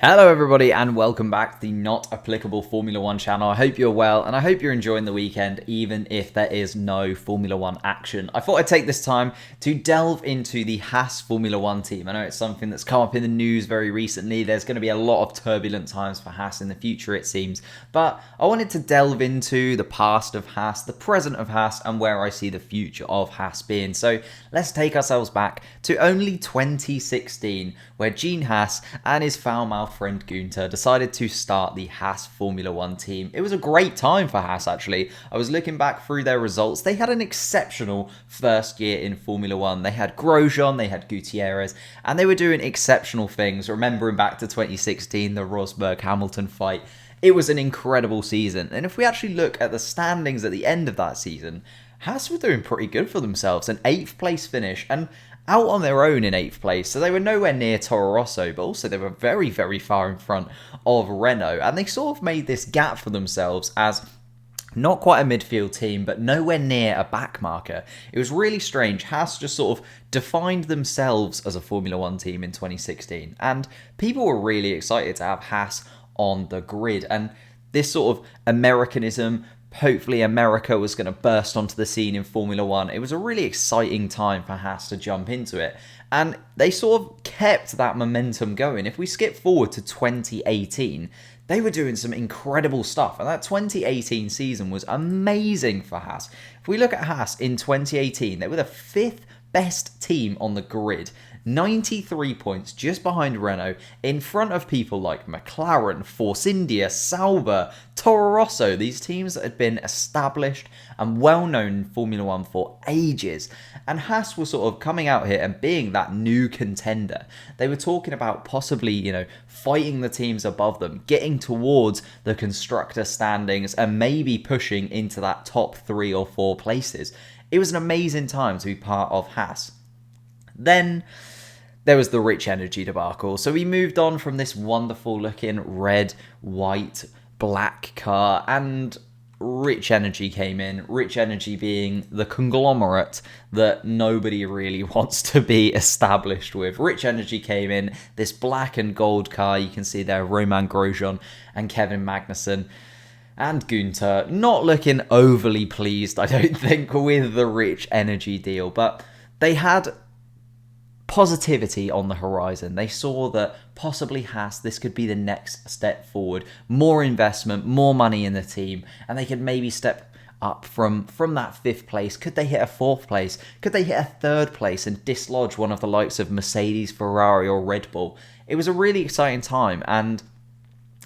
Hello everybody and welcome back to the Not Applicable Formula 1 channel. I hope you're well and I hope you're enjoying the weekend even if there is no Formula 1 action. I thought I'd take this time to delve into the HAAS Formula 1 team. I know it's something that's come up in the news very recently. There's going to be a lot of turbulent times for HAAS in the future it seems. But I wanted to delve into the past of HAAS, the present of HAAS and where I see the future of HAAS being. So let's take ourselves back to only 2016 where Gene Haas and his foul-mouthed friend Guenther decided to start the HAAS Formula 1 team. It was a great time for HAAS actually. I was looking back through their results. They had an exceptional first year in Formula 1. They had Grosjean, they had Gutierrez, and they were doing exceptional things. Remembering back to 2016, the Rosberg-Hamilton fight, it was an incredible season. And if we actually look at the standings at the end of that season, HAAS were doing pretty good for themselves. An 8th place finish and out on their own in 8th place, so they were nowhere near Toro Rosso, but also they were very, very far in front of Renault, and they sort of made this gap for themselves as not quite a midfield team, but nowhere near a backmarker. It was really strange. HAAS just sort of defined themselves as a Formula 1 team in 2016, and people were really excited to have HAAS on the grid, and this sort of Americanism, hopefully America was going to burst onto the scene in Formula 1. It was a really exciting time for HAAS to jump into it. And they sort of kept that momentum going. If we skip forward to 2018, they were doing some incredible stuff. And that 2018 season was amazing for HAAS. If we look at HAAS in 2018, they were the 5th best team on the grid. 93 points just behind Renault, in front of people like McLaren, Force India, Sauber, Toro Rosso, these teams that had been established and well known in Formula 1 for ages. And HAAS was sort of coming out here and being that new contender. They were talking about possibly, fighting the teams above them, getting towards the constructor standings and maybe pushing into that top 3 or 4 places. It was an amazing time to be part of HAAS. Then there was the Rich Energy debacle. So we moved on from this wonderful looking red, white, black car and Rich Energy came in. Rich Energy being the conglomerate that nobody really wants to be established with. Rich Energy came in, this black and gold car. You can see there Romain Grosjean and Kevin Magnussen. And Guenther not looking overly pleased, I don't think, with the Rich Energy deal. But they had positivity on the horizon. They saw that possibly HAAS, this could be the next step forward. More investment, more money in the team, and they could maybe step up from that 5th place. Could they hit a 4th place? Could they hit a 3rd place and dislodge one of the likes of Mercedes, Ferrari or Red Bull? It was a really exciting time and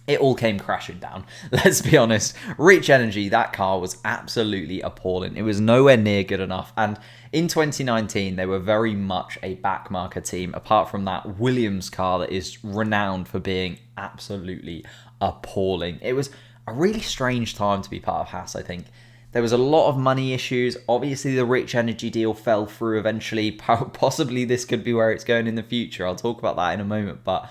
it all came crashing down. Let's be honest. Rich Energy, that car was absolutely appalling. It was nowhere near good enough. And in 2019, they were very much a backmarker team, apart from that Williams car that is renowned for being absolutely appalling. It was a really strange time to be part of HAAS, I think. There was a lot of money issues. Obviously, the Rich Energy deal fell through eventually. Possibly this could be where it's going in the future. I'll talk about that in a moment, but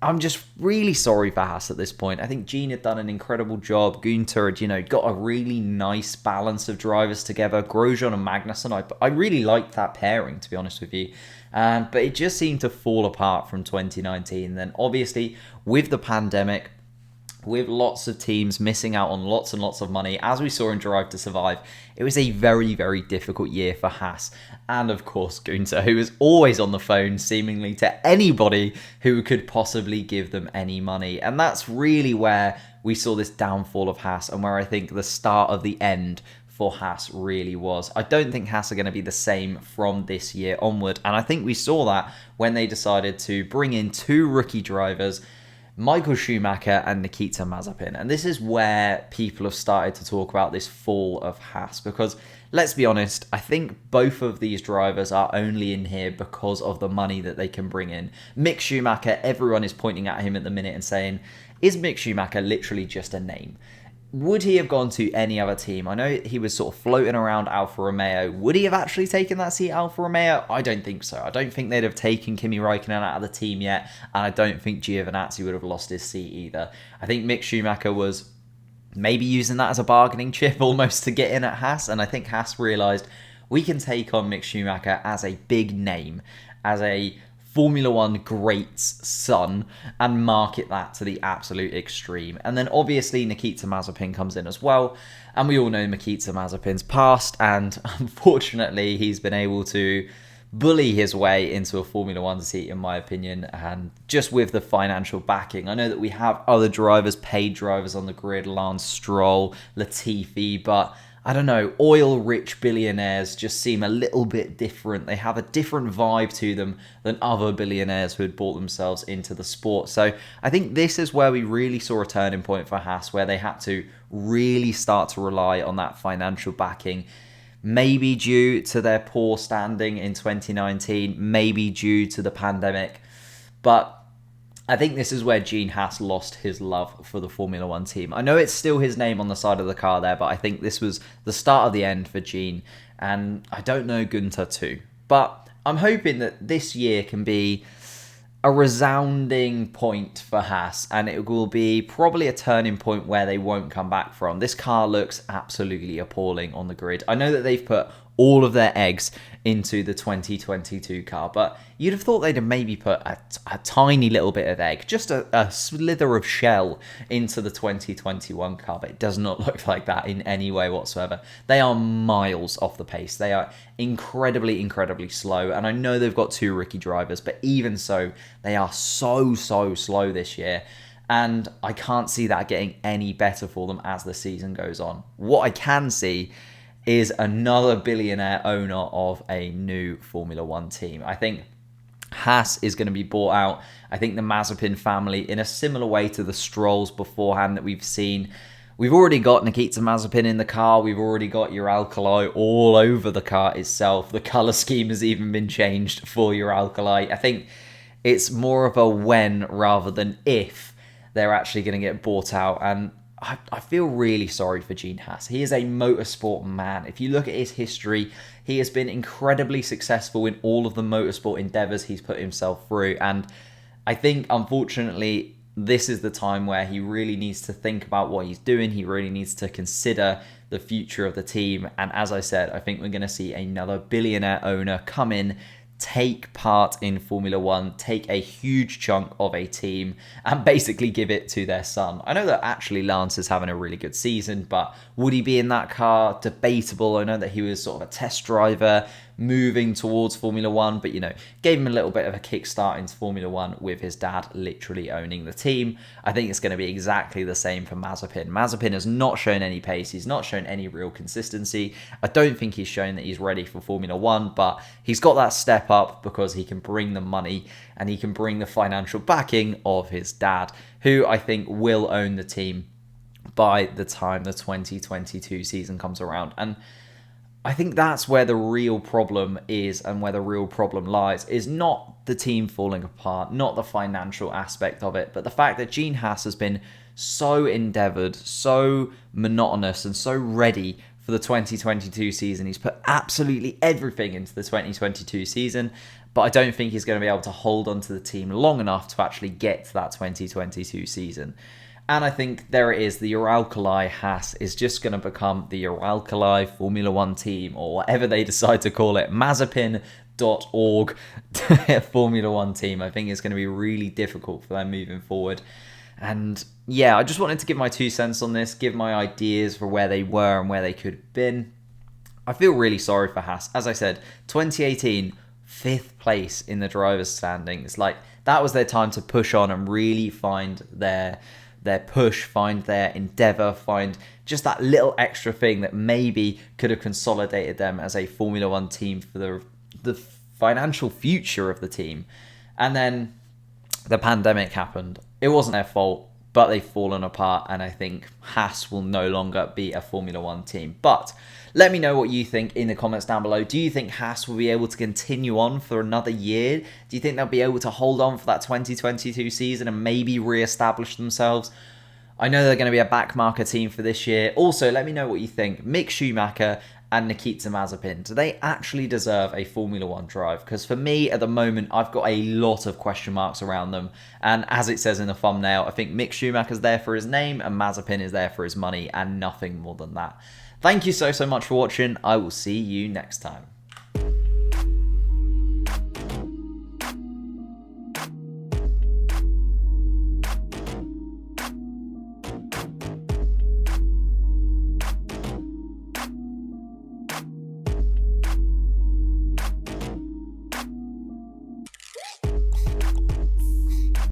I'm just really sorry for HAAS at this point. I think Gene had done an incredible job. Guenther had, got a really nice balance of drivers together. Grosjean and Magnussen, I really liked that pairing, to be honest with you. But it just seemed to fall apart from 2019. Then obviously, with the pandemic, with lots of teams missing out on lots and lots of money, as we saw in Drive to Survive, it was a very, very difficult year for HAAS. And of course, Guenther, who was always on the phone, seemingly to anybody who could possibly give them any money. And that's really where we saw this downfall of HAAS and where I think the start of the end for HAAS really was. I don't think HAAS are going to be the same from this year onward. And I think we saw that when they decided to bring in 2 rookie drivers, Michael Schumacher and Nikita Mazepin. And this is where people have started to talk about this fall of HAAS because, let's be honest, I think both of these drivers are only in here because of the money that they can bring in. Mick Schumacher, everyone is pointing at him at the minute and saying, is Mick Schumacher literally just a name? Would he have gone to any other team? I know he was sort of floating around Alfa Romeo. Would he have actually taken that seat at Alfa Romeo? I don't think so. I don't think they'd have taken Kimi Räikkönen out of the team yet, and I don't think Giovinazzi would have lost his seat either. I think Mick Schumacher was maybe using that as a bargaining chip almost to get in at HAAS, and I think HAAS realised we can take on Mick Schumacher as a big name, as a Formula One great's son and market that to the absolute extreme. And then obviously Nikita Mazepin comes in as well. And we all know Nikita Mazepin's past, and unfortunately he's been able to bully his way into a Formula One seat, in my opinion, and just with the financial backing. I know that we have other drivers, paid drivers on the grid, Lance Stroll, Latifi, but I don't know, oil-rich billionaires just seem a little bit different. They have a different vibe to them than other billionaires who had bought themselves into the sport. So I think this is where we really saw a turning point for HAAS, where they had to really start to rely on that financial backing. Maybe due to their poor standing in 2019, maybe due to the pandemic. But I think this is where Gene Haas lost his love for the Formula One team. I know it's still his name on the side of the car there, but I think this was the start of the end for Gene. And I don't know Guenther too. But I'm hoping that this year can be a resounding point for Haas, and it will be probably a turning point where they won't come back from. This car looks absolutely appalling on the grid. I know that they've put all of their eggs into the 2022 car, but you'd have thought they'd have maybe put a tiny little bit of egg, just a slither of shell into the 2021 car, but it does not look like that in any way whatsoever. They are miles off the pace. They are incredibly, incredibly slow, and I know they've got two rookie drivers, but even so, they are so slow this year. And I can't see that getting any better for them as the season goes on. What I can see is another billionaire owner of a new Formula One team. I think Haas is going to be bought out. I think the Mazepin family, in a similar way to the Strolls beforehand that we've seen. We've already got Nikita Mazepin in the car. We've already got Uralkali all over the car itself. The colour scheme has even been changed for Uralkali. I think it's more of a when rather than if they're actually going to get bought out. And I feel really sorry for Gene Haas. He is a motorsport man. If you look at his history, he has been incredibly successful in all of the motorsport endeavours he's put himself through. And I think, unfortunately, this is the time where he really needs to think about what he's doing. He really needs to consider the future of the team. And as I said, I think we're going to see another billionaire owner come in, take part in Formula One, take a huge chunk of a team and basically give it to their son. I know that actually Lance is having a really good season, but would he be in that car? Debatable. I know that he was sort of a test driver moving towards Formula One, but, you know, gave him a little bit of a kickstart into Formula One with his dad literally owning the team. I think it's going to be exactly the same for Mazepin. Mazepin has not shown any pace. He's not shown any real consistency. I don't think he's shown that he's ready for Formula One, but he's got that step up because he can bring the money and he can bring the financial backing of his dad, who I think will own the team by the time the 2022 season comes around. And I think that's where the real problem is, and where the real problem lies, is not the team falling apart, not the financial aspect of it, but the fact that Gene Haas has been so endeavoured, so monotonous, and so ready for the 2022 season. He's put absolutely everything into the 2022 season, but I don't think he's going to be able to hold on to the team long enough to actually get to that 2022 season. And I think there it is, the Uralkali Haas is just going to become the Uralkali Formula One team, or whatever they decide to call it, Mazepin.org Formula One team. I think it's going to be really difficult for them moving forward. And yeah, I just wanted to give my 2 cents on this, give my ideas for where they were and where they could have been. I feel really sorry for Haas. As I said, 2018, 5th place in the driver's standings. Like, that was their time to push on and really find their push, find their endeavour, find just that little extra thing that maybe could have consolidated them as a Formula One team for the financial future of the team. And then the pandemic happened. It wasn't their fault, but they've fallen apart, and I think Haas will no longer be a Formula One team. But let me know what you think in the comments down below. Do you think Haas will be able to continue on for another year? Do you think they'll be able to hold on for that 2022 season and maybe re-establish themselves? I know they're going to be a backmarker team for this year. Also, let me know what you think. Mick Schumacher and Nikita Mazepin, do they actually deserve a Formula One drive? Because for me, at the moment, I've got a lot of question marks around them. And as it says in the thumbnail, I think Mick Schumacher's there for his name and Mazepin is there for his money and nothing more than that. Thank you so much for watching. I will see you next time.